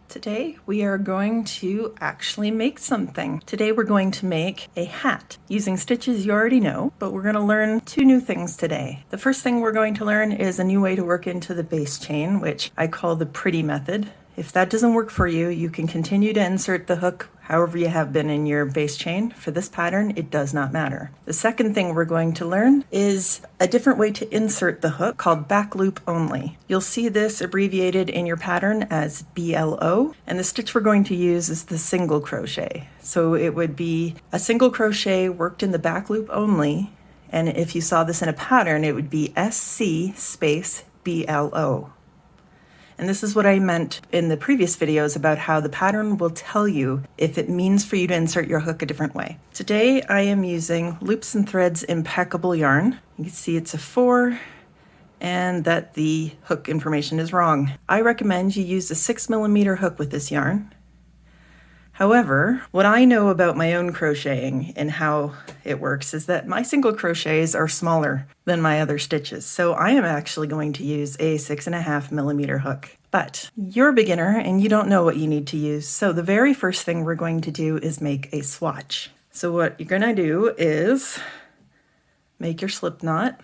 Today we are going to actually make something. Today we're going to make a hat using stitches you already know, but we're going to learn two new things today. The first thing we're going to learn is a new way to work into the base chain, which I call the pretty method. If that doesn't work for you, you can continue to insert the hook however you have been in your base chain. For this pattern, it does not matter. The second thing we're going to learn is a different way to insert the hook called back loop only. You'll see this abbreviated in your pattern as BLO, and the stitch we're going to use is the single crochet. So it would be a single crochet worked in the back loop only, and if you saw this in a pattern, it would be SC space BLO. And this is what I meant in the previous videos about how the pattern will tell you if it means for you to insert your hook a different way. Today I am using Loops and Threads Impeccable yarn. You can see it's a 4 and that the hook information is wrong. I recommend you use a 6mm hook with this yarn. However, what I know about my own crocheting and how it works is that my single crochets are smaller than my other stitches. So I am actually going to use a 6.5mm hook. But you're a beginner and you don't know what you need to use. So the very first thing we're going to do is make a swatch. So what you're gonna do is make your slip knot.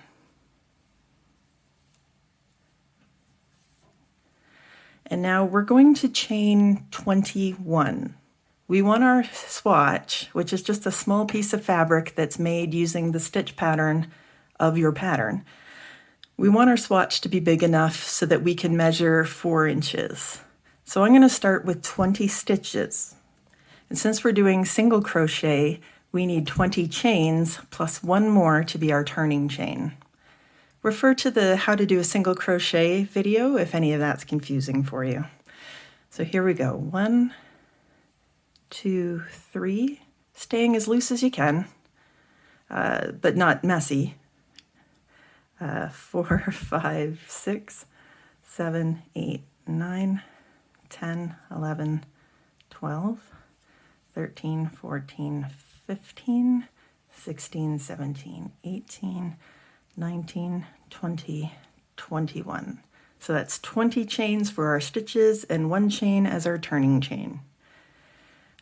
And now we're going to chain 21. We want our swatch, which is just a small piece of fabric that's made using the stitch pattern of your pattern. We want our swatch to be big enough so that we can measure 4 inches. So I'm going to start with 20 stitches. And since we're doing single crochet, we need 20 chains plus 1 more to be our turning chain. Refer to the how to do a single crochet video if any of that's confusing for you. So here we go. 1, 2, 3, staying as loose as you can, but not messy. 4, 5, 6, 7, 8, 9, 10, 11, 12, 13, 14, 15, 16, 17, 18, 19, 20, 21. So that's 20 chains for our stitches and 1 chain as our turning chain.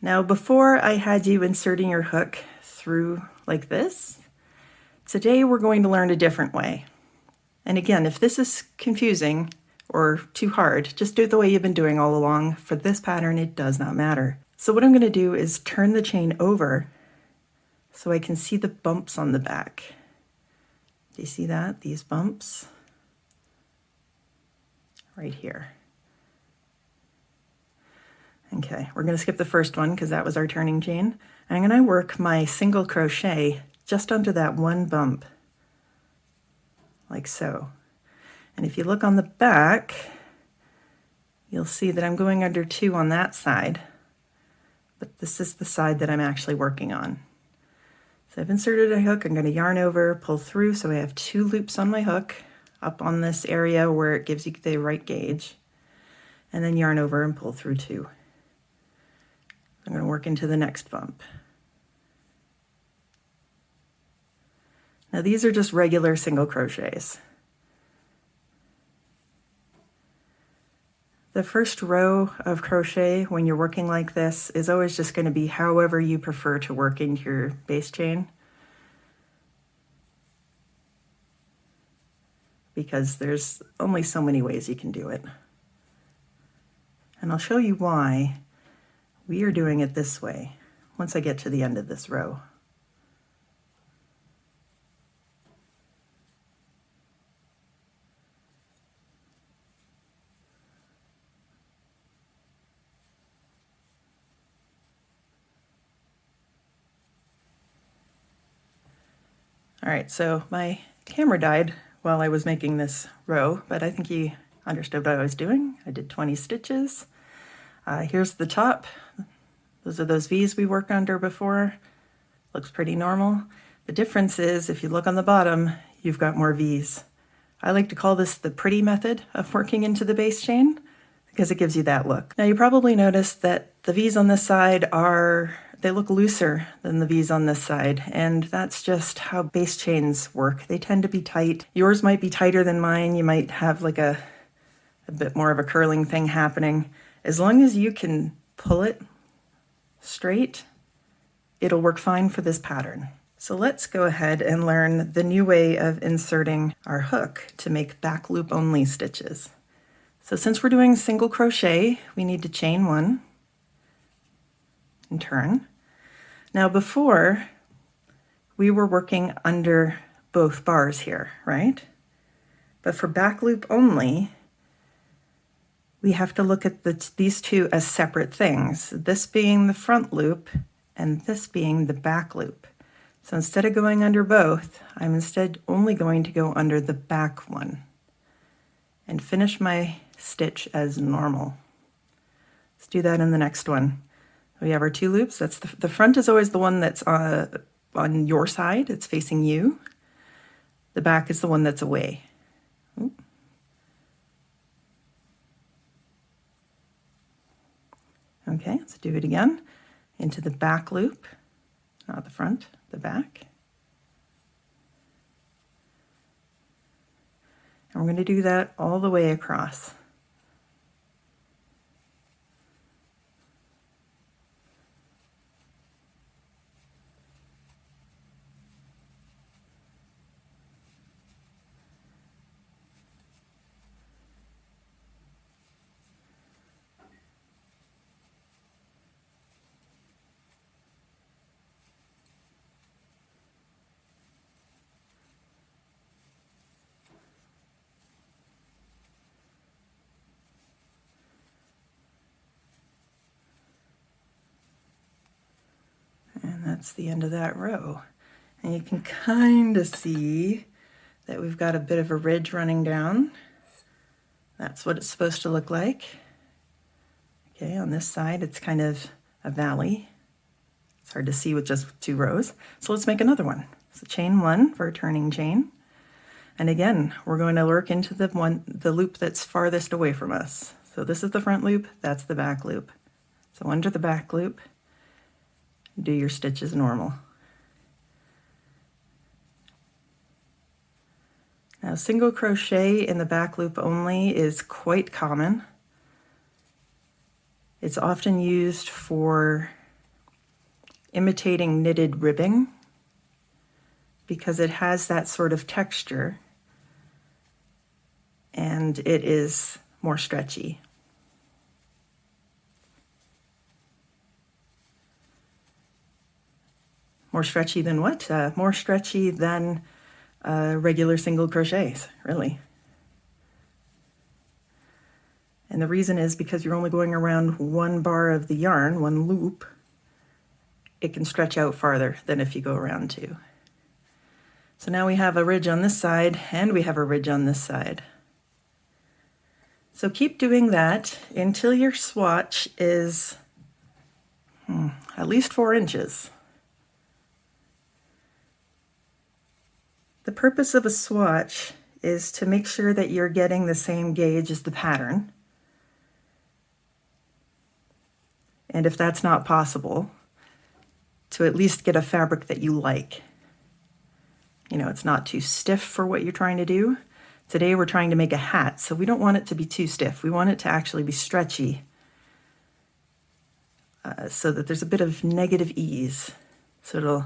Now, before I had you inserting your hook through like this, today we're going to learn a different way. And again, if this is confusing or too hard, just do it the way you've been doing all along. For this pattern, it does not matter. So what I'm going to do is turn the chain over so I can see the bumps on the back. Do you see that? These bumps right here. Okay, we're going to skip the first one because that was our turning chain. And I'm going to work my single crochet just under that 1 bump, like so. And if you look on the back, you'll see that I'm going under 2 on that side, but this is the side that I'm actually working on. So I've inserted a hook, I'm going to yarn over, pull through, so I have 2 loops on my hook up on this area where it gives you the right gauge, and then yarn over and pull through 2. I'm going to work into the next bump. Now these are just regular single crochets. The first row of crochet when you're working like this is always just going to be however you prefer to work into your base chain, because there's only so many ways you can do it. And I'll show you why we are doing it this way once I get to the end of this row. All right, so my camera died while I was making this row, but I think you understood what I was doing. I did 20 stitches. Here's the top. Those are those V's we worked under before. Looks pretty normal. The difference is if you look on the bottom, you've got more V's. I like to call this the pretty method of working into the base chain because it gives you that look. Now you probably noticed that the V's on this side they look looser than the V's on this side, and that's just how base chains work. They tend to be tight. Yours might be tighter than mine. You might have like a bit more of a curling thing happening, As long as you can pull it straight, it'll work fine for this pattern. So let's go ahead and learn the new way of inserting our hook to make back loop only stitches. So since we're doing single crochet, we need to chain 1 and turn. Now before, we were working under both bars here, right? But for back loop only, we have to look at these two as separate things, this being the front loop and this being the back loop. So instead of going under both, I'm instead only going to go under the back one and finish my stitch as normal. Let's do that in the next one. We have our 2 loops. That's the front is always the one that's on your side, it's facing you. The back is the one that's away. Ooh. Okay, let's do it again. Into the back loop, not the front, the back. And we're going to do that all the way across. And that's the end of that row. And you can kind of see that we've got a bit of a ridge running down. That's what it's supposed to look like. Okay, on this side, it's kind of a valley. It's hard to see with just 2 rows. So let's make another one. So chain 1 for a turning chain. And again, we're going to work into the loop that's farthest away from us. So this is the front loop, that's the back loop. So under the back loop, do your stitches normal. Now single crochet in the back loop only is quite common. It's often used for imitating knitted ribbing because it has that sort of texture and it is more stretchy. More stretchy than what? More stretchy than regular single crochets, really. And the reason is because you're only going around 1 bar of the yarn, 1 loop, it can stretch out farther than if you go around 2. So now we have a ridge on this side and we have a ridge on this side. So keep doing that until your swatch is at least 4 inches. The purpose of a swatch is to make sure that you're getting the same gauge as the pattern. And if that's not possible, to at least get a fabric that you like. You know, it's not too stiff for what you're trying to do. Today we're trying to make a hat, so we don't want it to be too stiff. We want it to actually be stretchy so that there's a bit of negative ease. So it'll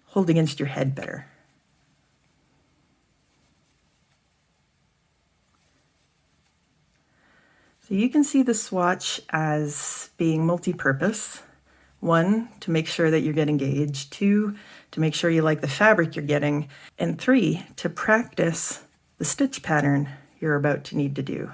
hold against your head better. So you can see the swatch as being multi-purpose. 1, to make sure that you're getting gauge. 2, to make sure you like the fabric you're getting. And 3, to practice the stitch pattern you're about to need to do.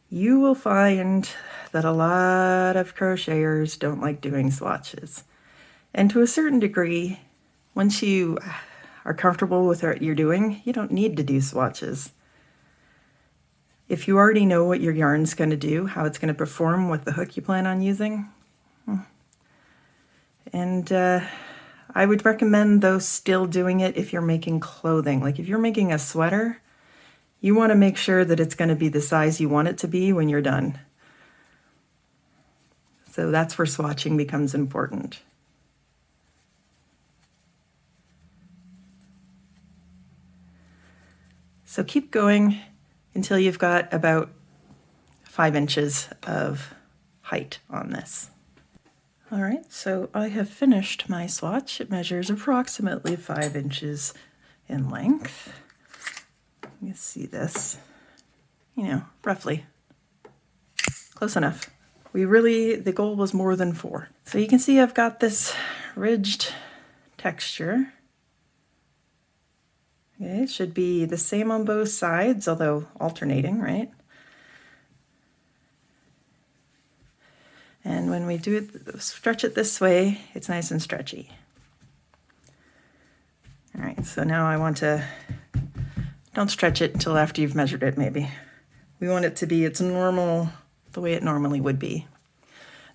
You will find that a lot of crocheters don't like doing swatches. And to a certain degree, once you are comfortable with what you're doing, you don't need to do swatches. If you already know what your yarn's going to do, how it's going to perform with the hook you plan on using, and I would recommend, though, still doing it if you're making clothing. Like if you're making a sweater, you want to make sure that it's going to be the size you want it to be when you're done. So that's where swatching becomes important. So keep going until you've got about 5 inches of height on this. All right, so I have finished my swatch. It measures approximately 5 inches in length. You see this, roughly. Close enough. The goal was more than 4. So you can see I've got this ridged texture. Okay, it should be the same on both sides, although alternating, right? And when we do it, stretch it this way, it's nice and stretchy. All right, so now I want to, don't stretch it until after you've measured it, maybe. We want it to be its normal, the way it normally would be.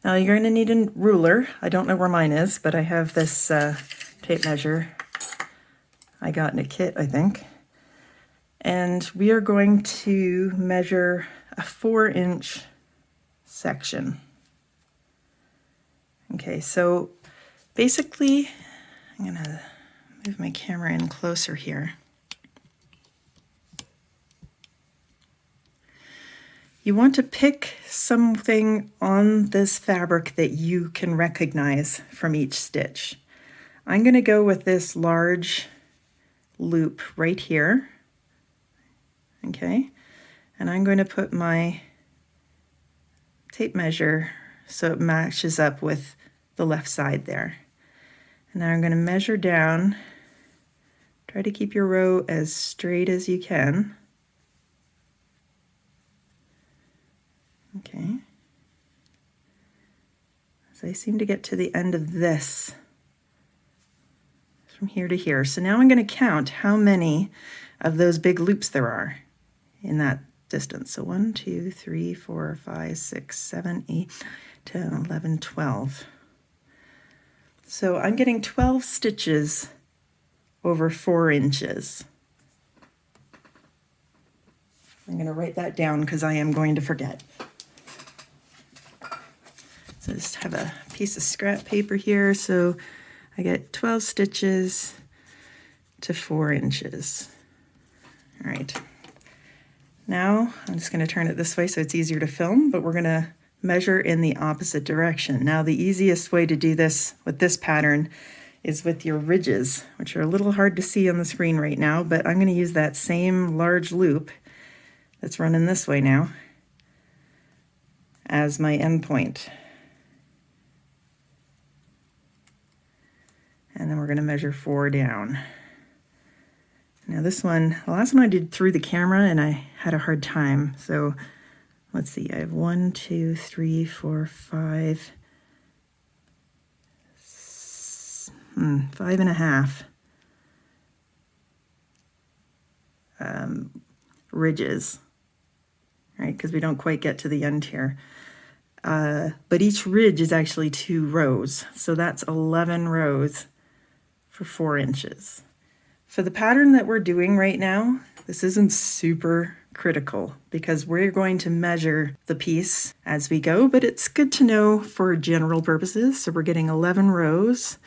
Now you're going to need a ruler. I don't know where mine is, but I have this tape measure I got in a kit, I think. And we are going to measure a 4-inch section. Okay, so basically, I'm going to move my camera in closer here. You want to pick something on this fabric that you can recognize from each stitch. I'm going to go with this large loop right here. Okay, and I'm going to put my tape measure so it matches up with the left side there. And now I'm going to measure down. Try to keep your row as straight as you can. Okay. So I seem to get to the end of this from here to here. So now I'm going to count how many of those big loops there are in that distance. So 1, 2, 3, 4, 5, 6, 7, 8, 10, 11, 12. So I'm getting 12 stitches over 4 inches. I'm going to write that down because I am going to forget. So I just have a piece of scrap paper here. So I get 12 stitches to 4 inches. All right. Now I'm just going to turn it this way so it's easier to film, but we're going to measure in the opposite direction. Now the easiest way to do this with this pattern is with your ridges, which are a little hard to see on the screen right now, but I'm going to use that same large loop that's running this way now as my end point. And then we're going to measure 4 down. Now this one, the last one I did through the camera and I had a hard time. So let's see, I have 1, 2, 3, 4, 5, 5.5 ridges, right? Because we don't quite get to the end here. But each ridge is actually 2 rows. So that's 11 rows for 4 inches. For the pattern that we're doing right now, this isn't super critical because we're going to measure the piece as we go, but it's good to know for general purposes. So we're getting 11 rows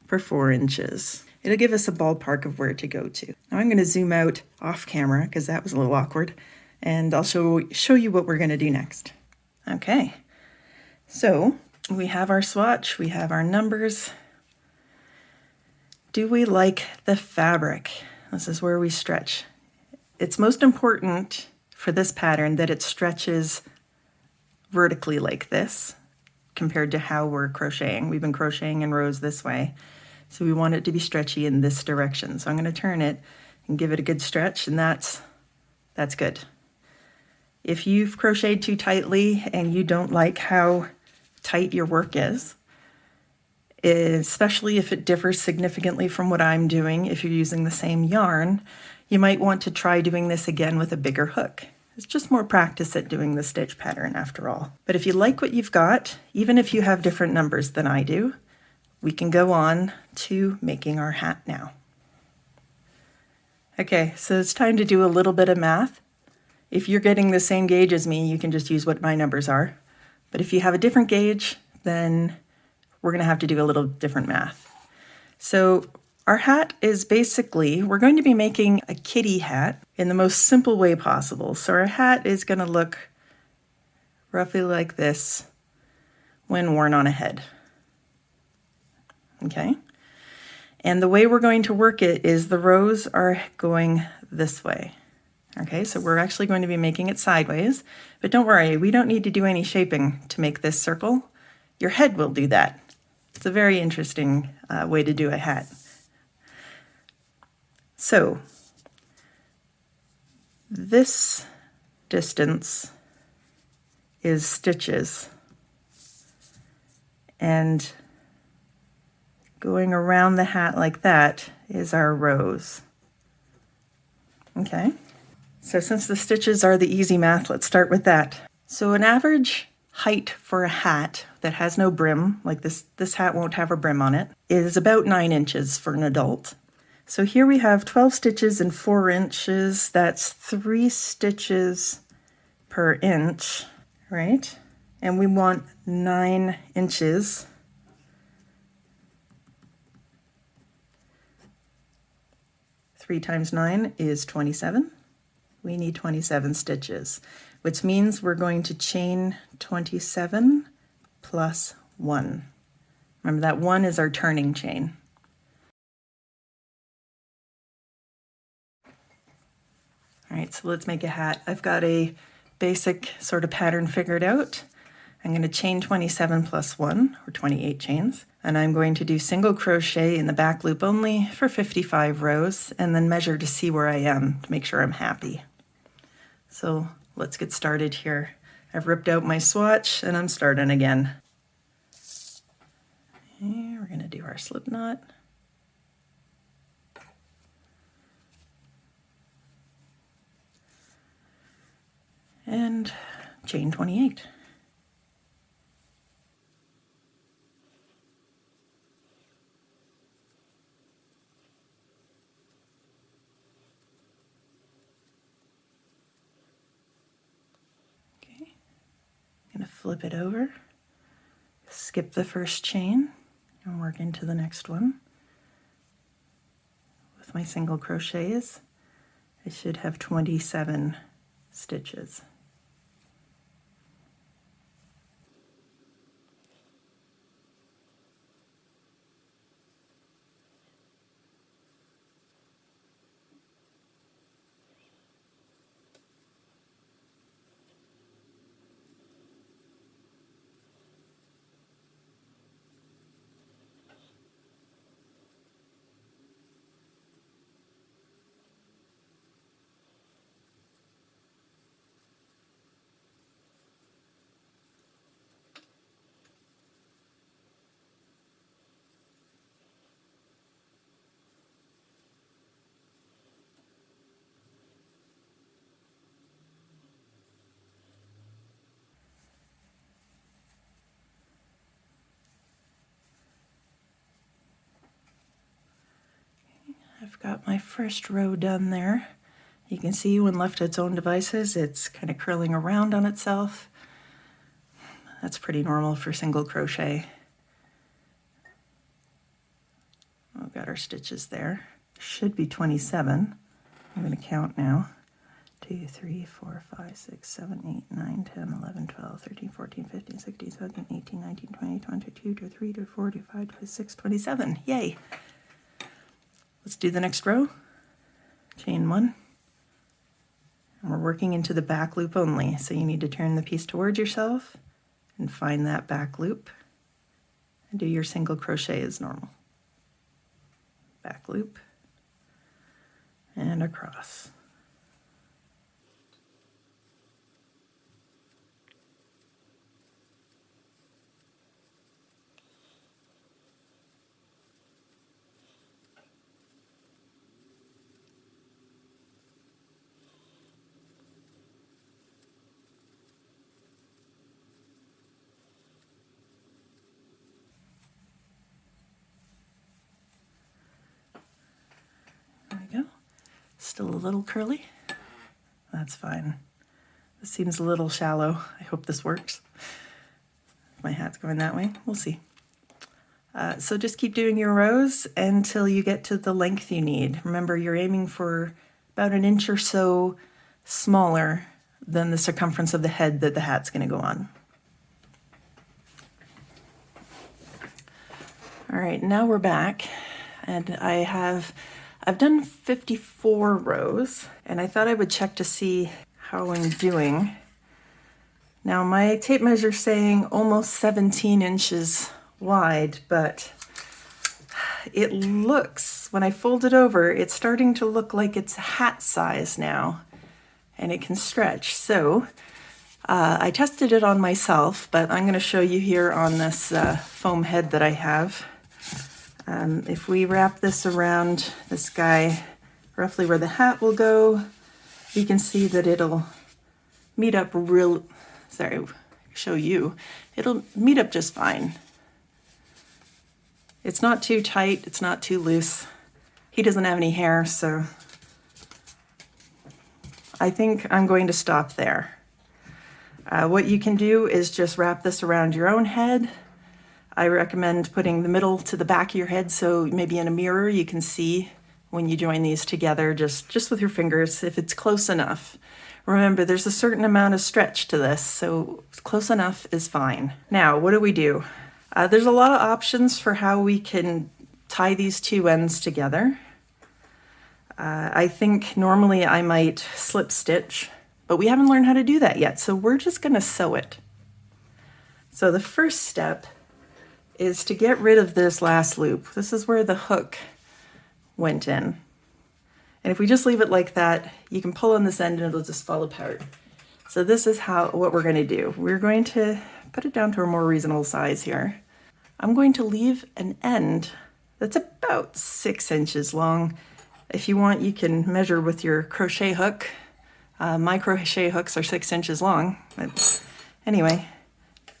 for 4 inches. It'll give us a ballpark of where to go to. Now I'm going to zoom out off camera because that was a little awkward, and I'll show you what we're going to do next. Okay, so we have our swatch, we have our numbers. Do we like the fabric? This is where we stretch. It's most important for this pattern that it stretches vertically like this compared to how we're crocheting. We've been crocheting in rows this way, so we want it to be stretchy in this direction. So I'm going to turn it and give it a good stretch, and that's good. If you've crocheted too tightly and you don't like how tight your work is, especially if it differs significantly from what I'm doing, if you're using the same yarn, you might want to try doing this again with a bigger hook. It's just more practice at doing the stitch pattern after all. But if you like what you've got, even if you have different numbers than I do, we can go on to making our hat now. Okay, so it's time to do a little bit of math. If you're getting the same gauge as me, you can just use what my numbers are. But if you have a different gauge, then we're going to have to do a little different math. So Our hat is basically, we're going to be making a kitty hat in the most simple way possible. So our hat is going to look roughly like this when worn on a head. Okay? And the way we're going to work it is the rows are going this way. Okay, so we're actually going to be making it sideways, but don't worry, we don't need to do any shaping to make this circle. Your head will do that. It's a very interesting way to do a hat. So this distance is stitches, and going around the hat like that is our rows. Okay, so since the stitches are the easy math, let's start with that. So an average height for a hat that has no brim, like this hat won't have a brim on it, is about 9 inches for an adult. So here we have 12 stitches and 4 inches. That's 3 stitches per inch, right? And we want 9 inches. Three times 9 is 27. We need 27 stitches, which means we're going to chain 27 plus 1. Remember that 1 is our turning chain. All right, so let's make a hat. I've got a basic sort of pattern figured out. I'm going to chain 27 plus 1, or 28 chains, and I'm going to do single crochet in the back loop only for 55 rows, and then measure to see where I am to make sure I'm happy. So let's get started here. I've ripped out my swatch and I'm starting again. Okay, we're going to do our slip knot. And chain 28. Okay, I'm going to flip it over, skip the first chain, and work into the next one. With my single crochets, I should have 27 stitches. I've got my first row done there. You can see when left to its own devices, it's kind of curling around on itself. That's pretty normal for single crochet. We've got our stitches there. Should be 27. I'm going to count now. 2, 3, 4, 5, 6, 7, 8, 9, 10, 11, 12, 13, 14, 15, 16, 17, 18, 19, 20, 22, 23, 24, 25, 26, 27. Yay! Let's do the next row. Chain 1. And we're working into the back loop only, so you need to turn the piece towards yourself and find that back loop and do your single crochet as normal. Back loop and across. There we go. Still a little curly. That's fine. This seems a little shallow. I hope this works. My hat's going that way. We'll see. So just keep doing your rows until you get to the length you need. Remember, you're aiming for about an inch or so smaller than the circumference of the head that the hat's going to go on. All right, now we're back, and I've done 54 rows, and I thought I would check to see how I'm doing. Now my tape measure is saying almost 17 inches wide, but it looks, when I fold it over, it's starting to look like it's hat size now, and it can stretch. So I tested it on myself, but I'm going to show you here on this foam head that I have. If we wrap this around this guy, roughly where the hat will go, you can see that it'll meet up it'll meet up just fine. It's not too tight, it's not too loose. He doesn't have any hair, so I think I'm going to stop there. What you can do is just wrap this around your own head. I recommend putting the middle to the back of your head, so maybe in a mirror you can see when you join these together, just with your fingers, if it's close enough. Remember, there's a certain amount of stretch to this, so close enough is fine. Now, what do? There's a lot of options for how we can tie these two ends together. I think normally I might slip stitch, but we haven't learned how to do that yet, so we're just gonna sew it. So the first step is to get rid of this last loop. This is where the hook went in. And if we just leave it like that, you can pull on this end and it'll just fall apart. So this is what we're gonna do. We're going to put it down to a more reasonable size here. I'm going to leave an end that's about 6 inches long. If you want, you can measure with your crochet hook. My crochet hooks are 6 inches long. But anyway,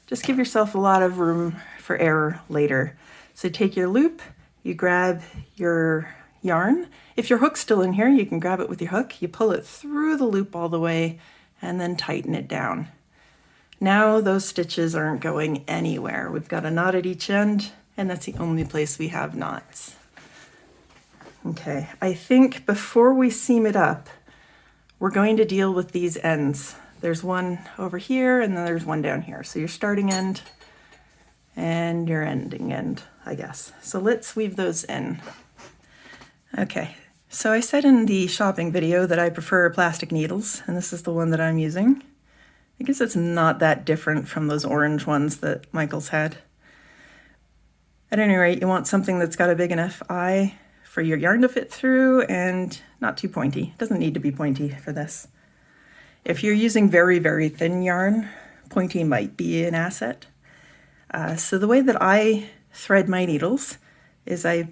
just give yourself a lot of room for error later. So take your loop, you grab your yarn. If your hook's still in here, you can grab it with your hook. You pull it through the loop all the way and then tighten it down. Now those stitches aren't going anywhere. We've got a knot at each end, and that's the only place we have knots. Okay, I think before we seam it up, we're going to deal with these ends. There's one over here, and then there's one down here. So your starting end and your ending end, I guess. So let's weave those in. Okay, so I said in the shopping video that I prefer plastic needles, and this is the one that I'm using. I guess it's not that different from those orange ones that Michael's had. At any rate, you want something that's got a big enough eye for your yarn to fit through and not too pointy. It doesn't need to be pointy for this. If you're using very, very thin yarn, pointy might be an asset. So the way that I thread my needles is I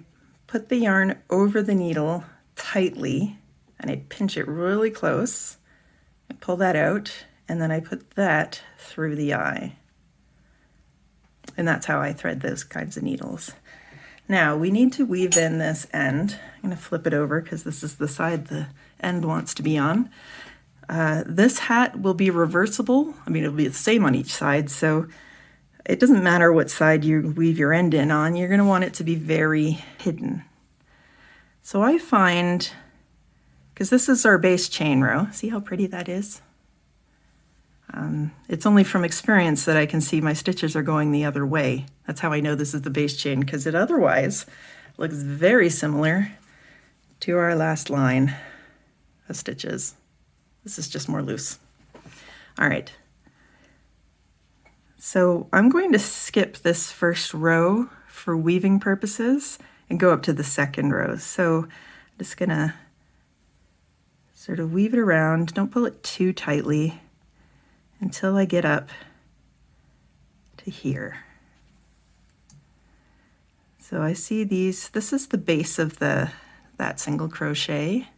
put the yarn over the needle tightly and I pinch it really close. I pull that out and then I put that through the eye. And that's how I thread those kinds of needles. Now we need to weave in this end. I'm going to flip it over because this is the side the end wants to be on. This hat will be reversible. I mean, it'll be the same on each side, so it doesn't matter what side you weave your end in on, you're going to want it to be very hidden. So I find, because this is our base chain row, see how pretty that is? It's only from experience that I can see my stitches are going the other way. That's how I know this is the base chain, because it otherwise looks very similar to our last line of stitches. This is just more loose. All right. So I'm going to skip this first row for weaving purposes and go up to the second row. So I'm just gonna sort of weave it around. Don't pull it too tightly until I get up to here. So I see these, this is the base of that single crochet.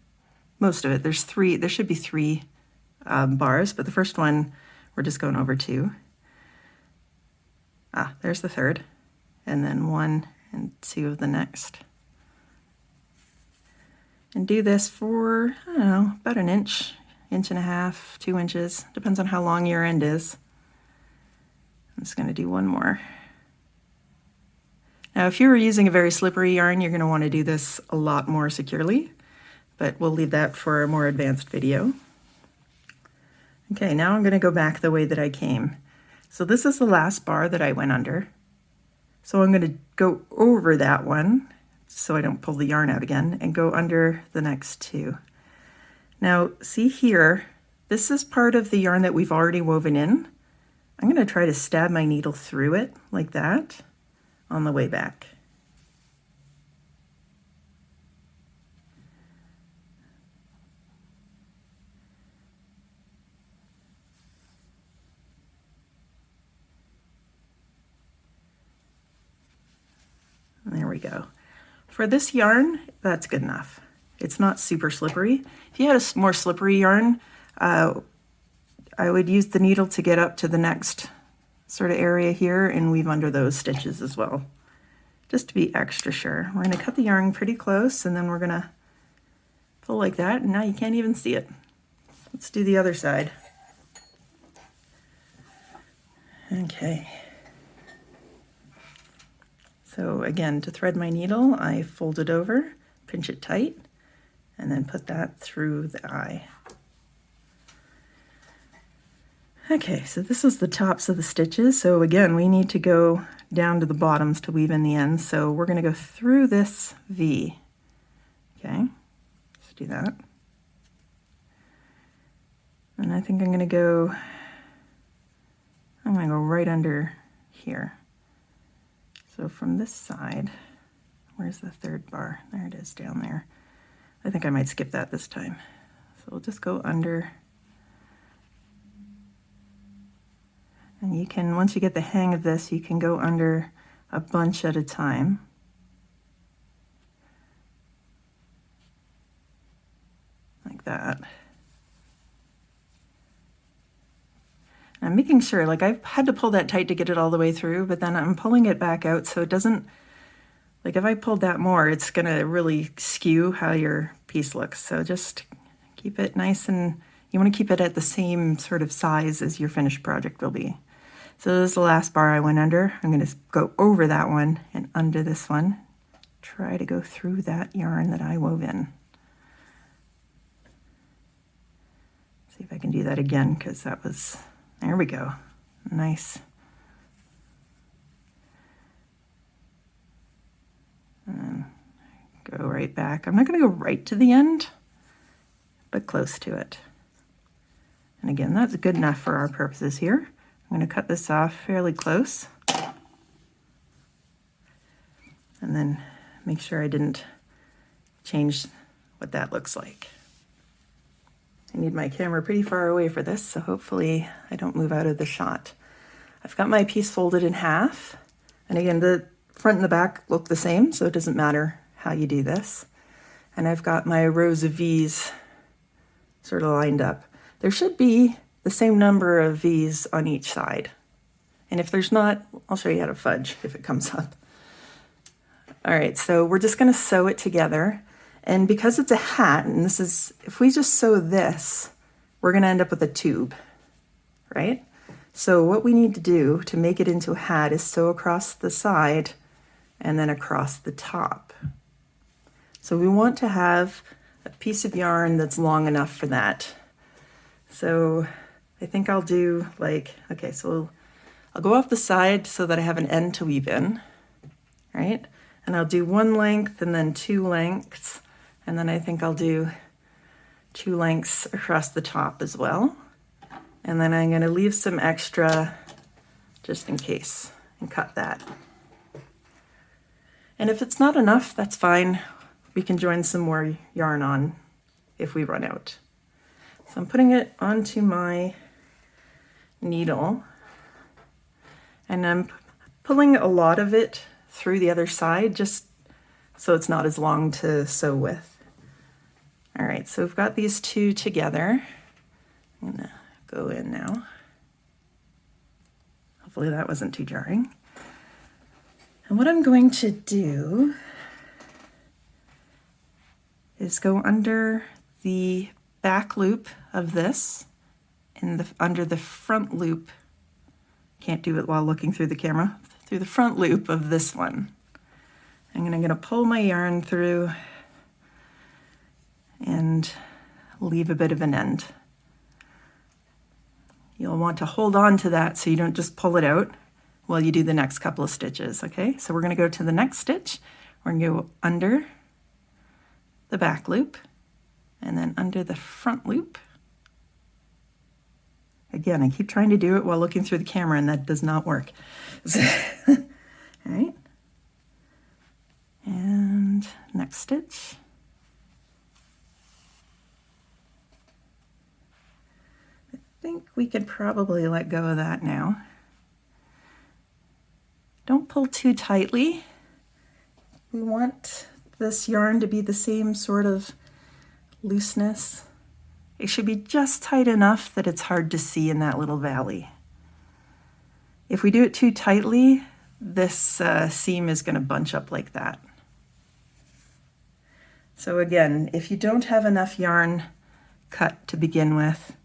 Most of it, there should be three bars, but the first one, we're just going over 2. There's the third, and then 1 and 2 of the next. And do this for, I don't know, about an inch, inch and a half, 2 inches, depends on how long your end is. I'm just gonna do one more. Now, if you were using a very slippery yarn, you're going to want to do this a lot more securely, but we'll leave that for a more advanced video. Okay, now I'm going to go back the way that I came. So this is the last bar that I went under. So I'm going to go over that one so I don't pull the yarn out again and go under the next two. Now, see here, this is part of the yarn that we've already woven in. I'm going to try to stab my needle through it like that on the way back. There we go. For this yarn, that's good enough. It's not super slippery. If you had a more slippery yarn, I would use the needle to get up to the next sort of area here and weave under those stitches as well, just to be extra sure. We're going to cut the yarn pretty close and then we're going to pull like that, and now you can't even see it. Let's do the other side. Okay. So again, to thread my needle, I fold it over, pinch it tight, and then put that through the eye. Okay, so this is the tops of the stitches. So again, we need to go down to the bottoms to weave in the ends. So we're going to go through this V. Okay, let's do that. And I think I'm going to go right under here. So from this side, where's the third bar? There it is down there. I think I might skip that this time. So we'll just go under. And you can, once you get the hang of this, you can go under a bunch at a time. Like that. I'm making sure, like I've had to pull that tight to get it all the way through, but then I'm pulling it back out so it doesn't, like if I pulled that more, it's gonna really skew how your piece looks. So just keep it nice, and you wanna keep it at the same sort of size as your finished project will be. So this is the last bar I went under. I'm gonna go over that one and under this one. Try to go through that yarn that I wove in. See if I can do that again, because that was, there we go. Nice. And then go right back. I'm not going to go right to the end, but close to it. And again, that's good enough for our purposes here. I'm going to cut this off fairly close. And then make sure I didn't change what that looks like. I need my camera pretty far away for this, so hopefully I don't move out of the shot. I've got my piece folded in half, and again, the front and the back look the same, so it doesn't matter how you do this. And I've got my rows of V's sort of lined up. There should be the same number of V's on each side. And if there's not, I'll show you how to fudge if it comes up. All right, so we're just gonna sew it together. And because it's a hat, and this is, if we just sew this, we're gonna end up with a tube, right? So what we need to do to make it into a hat is sew across the side and then across the top. So we want to have a piece of yarn that's long enough for that. So I think I'll do like, okay, so I'll go off the side so that I have an end to weave in, right? And I'll do one length and then two lengths. And then I think I'll do 2 lengths across the top as well. And then I'm going to leave some extra just in case and cut that. And if it's not enough, that's fine. We can join some more yarn on if we run out. So I'm putting it onto my needle, and I'm pulling a lot of it through the other side just so it's not as long to sew with. All right, so we've got these two together. I'm gonna go in now. Hopefully that wasn't too jarring. And what I'm going to do is go under the back loop of this and under the front loop. Can't do it while looking through the camera. Through the front loop of this one. And I'm going to pull my yarn through and leave a bit of an end. You'll want to hold on to that so you don't just pull it out while you do the next couple of stitches, okay? So we're going to go to the next stitch. We're going to go under the back loop and then under the front loop. Again, I keep trying to do it while looking through the camera and that does not work. All right. And next stitch. I think we could probably let go of that now. Don't pull too tightly. We want this yarn to be the same sort of looseness. It should be just tight enough that it's hard to see in that little valley. If we do it too tightly, this seam is going to bunch up like that. So again, if you don't have enough yarn cut to begin with,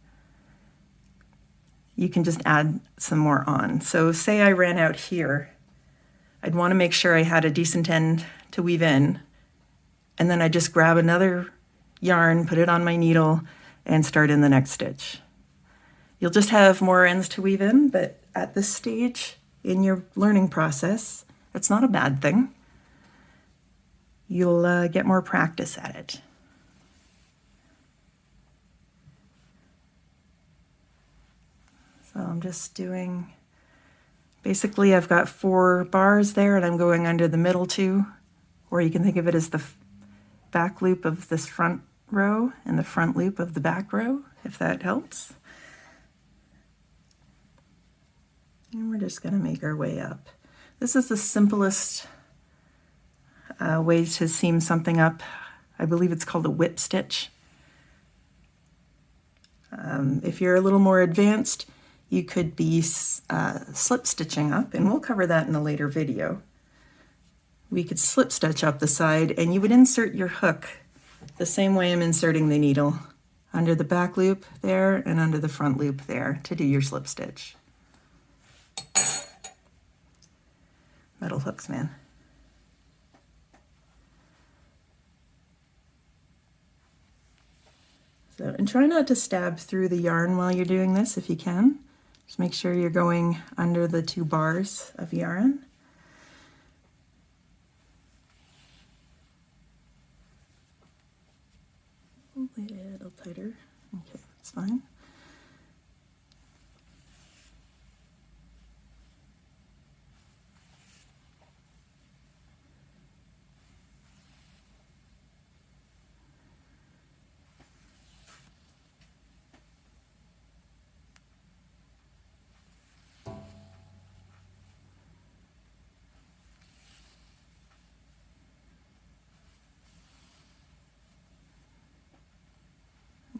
you can just add some more on. So say I ran out here, I'd want to make sure I had a decent end to weave in, and then I just grab another yarn, put it on my needle, and start in the next stitch. You'll just have more ends to weave in, but at this stage in your learning process, it's not a bad thing. You'll get more practice at it. So I'm just doing, basically I've got 4 bars there and I'm going under the middle 2, or you can think of it as the back loop of this front row and the front loop of the back row, if that helps. And we're just going to make our way up. This is the simplest way to seam something up. I believe it's called a whip stitch. If you're a little more advanced, you could be slip stitching up, and we'll cover that in a later video. We could slip stitch up the side, and you would insert your hook the same way I'm inserting the needle, under the back loop there and under the front loop there to do your slip stitch. Metal hooks, man. So, and try not to stab through the yarn while you're doing this if you can. Just make sure you're going under the 2 bars of yarn. A little tighter. Okay, that's fine.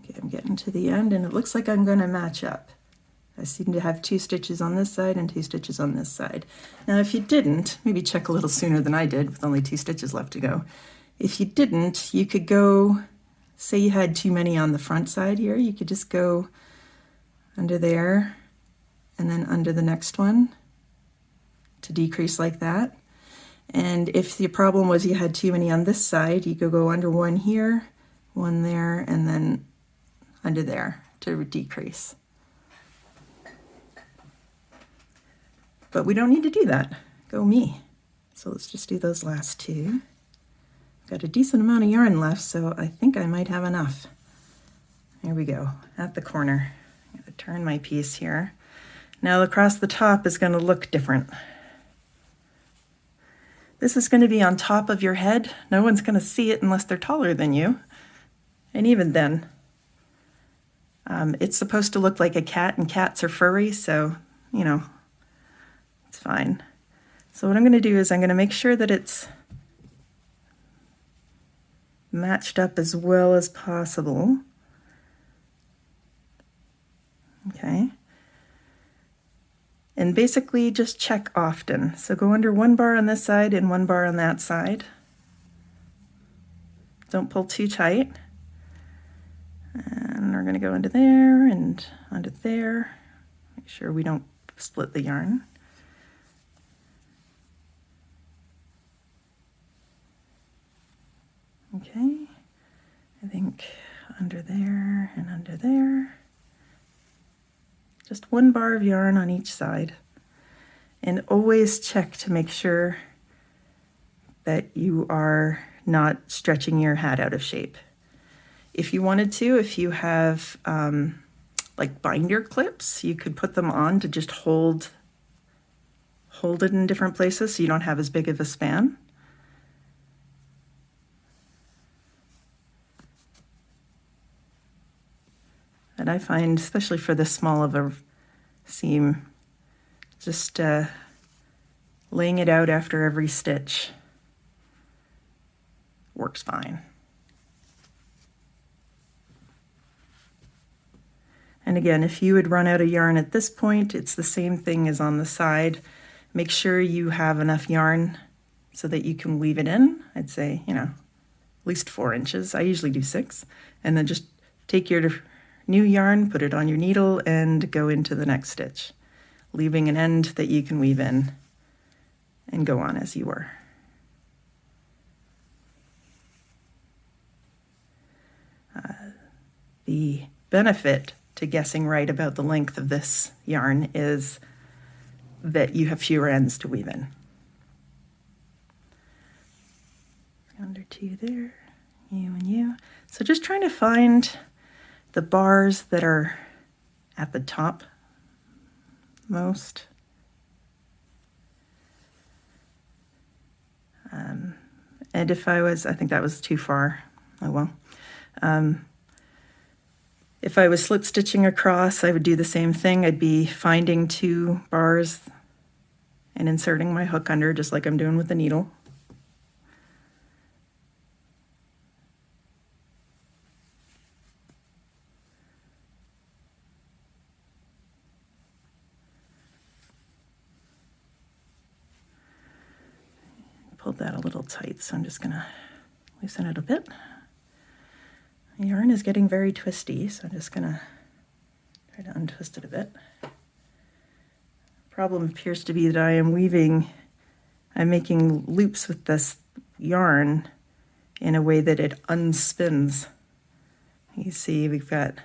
Okay, I'm getting to the end and it looks like I'm going to match up. I seem to have 2 stitches on this side and 2 stitches on this side. Now if you didn't, maybe check a little sooner than I did with only 2 stitches left to go. If you didn't, you could go, say you had too many on the front side here, you could just go under there and then under the next one to decrease like that. And if the problem was you had too many on this side, you could go under one here, one there, and then under there to decrease. But we don't need to do that. Go me. So let's just do those last 2. Got a decent amount of yarn left, so I think I might have enough. Here we go, at the corner. I'm going to turn my piece here. Now across the top is going to look different. This is going to be on top of your head. No one's going to see it unless they're taller than you. And even then, it's supposed to look like a cat, and cats are furry, so, you know, it's fine. So what I'm going to do is I'm going to make sure that it's matched up as well as possible. Okay. And basically just check often. So go under 1 bar on this side and 1 bar on that side. Don't pull too tight. And we're going to go into there and under there. Make sure we don't split the yarn. Okay, I think under there and under there. Just one bar of yarn on each side. And always check to make sure that you are not stretching your hat out of shape. If you wanted to, if you have like binder clips, you could put them on to just hold it in different places so you don't have as big of a span. And I find, especially for this small of a seam, just laying it out after every stitch works fine. And again, if you would run out of yarn at this point, it's the same thing as on the side. Make sure you have enough yarn so that you can weave it in. I'd say, at least 4 inches. I usually do 6. And then just take your new yarn, put it on your needle, and go into the next stitch, leaving an end that you can weave in and go on as you were. The benefit to guessing right about the length of this yarn is that you have fewer ends to weave in. Under 2 there, you and you. So just trying to find the bars that are at the top most. And if I think that was too far. Oh well. If I was slip stitching across, I would do the same thing. I'd be finding 2 bars and inserting my hook under, just like I'm doing with the needle. Pulled that a little tight, so I'm just gonna loosen it a bit. The yarn is getting very twisty, so I'm just gonna try to untwist it a bit. Problem appears to be that I'm making loops with this yarn in a way that it unspins. You see, we've got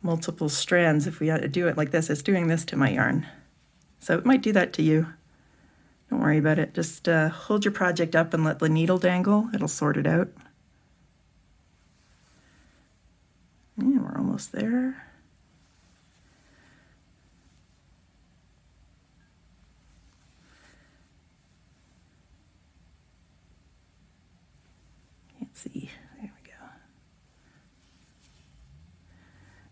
multiple strands. If we do it like this, it's doing this to my yarn. So it might do that to you. Don't worry about it. Just hold your project up and let the needle dangle. It'll sort it out. And we're almost there. Can't see. There we go.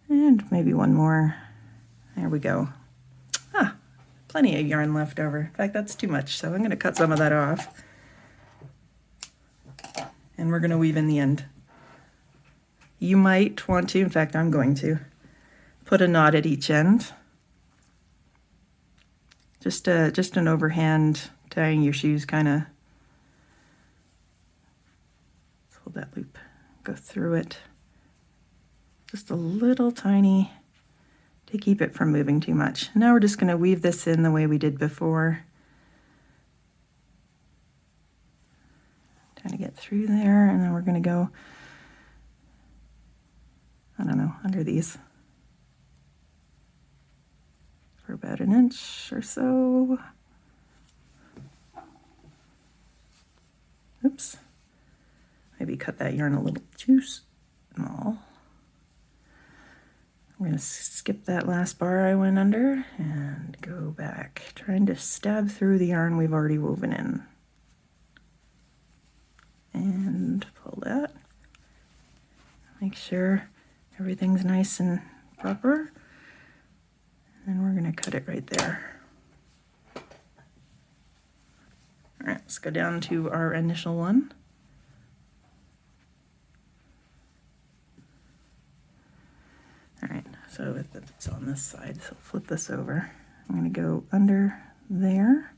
And maybe one more. There we go. Plenty of yarn left over. In fact, that's too much, so I'm going to cut some of that off. And we're going to weave in the end. You might want to, in fact, I'm going to, put a knot at each end. Just an overhand tying your shoes kind of. Hold that loop, go through it. Just a little tiny to keep it from moving too much. Now we're just going to weave this in the way we did before. Trying to get through there, and then we're going to go, I don't know, under these for about 1 inch or so. Oops. Maybe cut that yarn a little too small. I'm going to skip that last bar I went under and go back, trying to stab through the yarn we've already woven in. And pull that. Make sure everything's nice and proper. And we're going to cut it right there. All right, let's go down to our initial one. All right, so it's on this side, so flip this over. I'm going to go under there.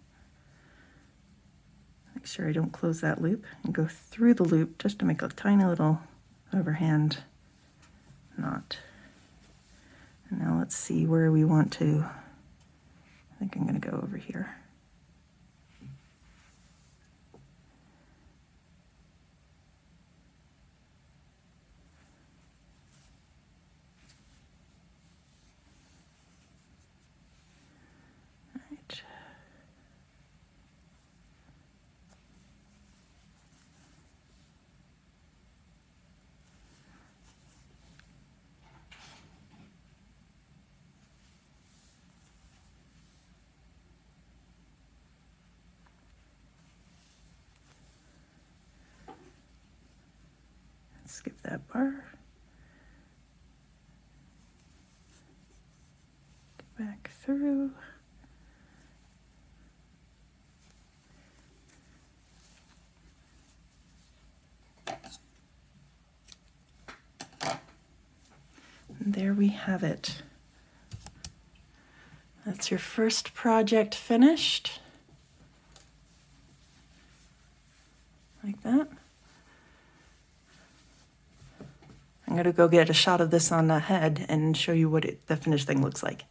Make sure I don't close that loop, and go through the loop just to make a tiny little overhand knot. And now let's see where we want to. I think I'm going to go over here. skip that bar. Go back through. And there we have it. That's your first project finished. Like that. I'm going to go get a shot of this on the head and show you what the finished thing looks like.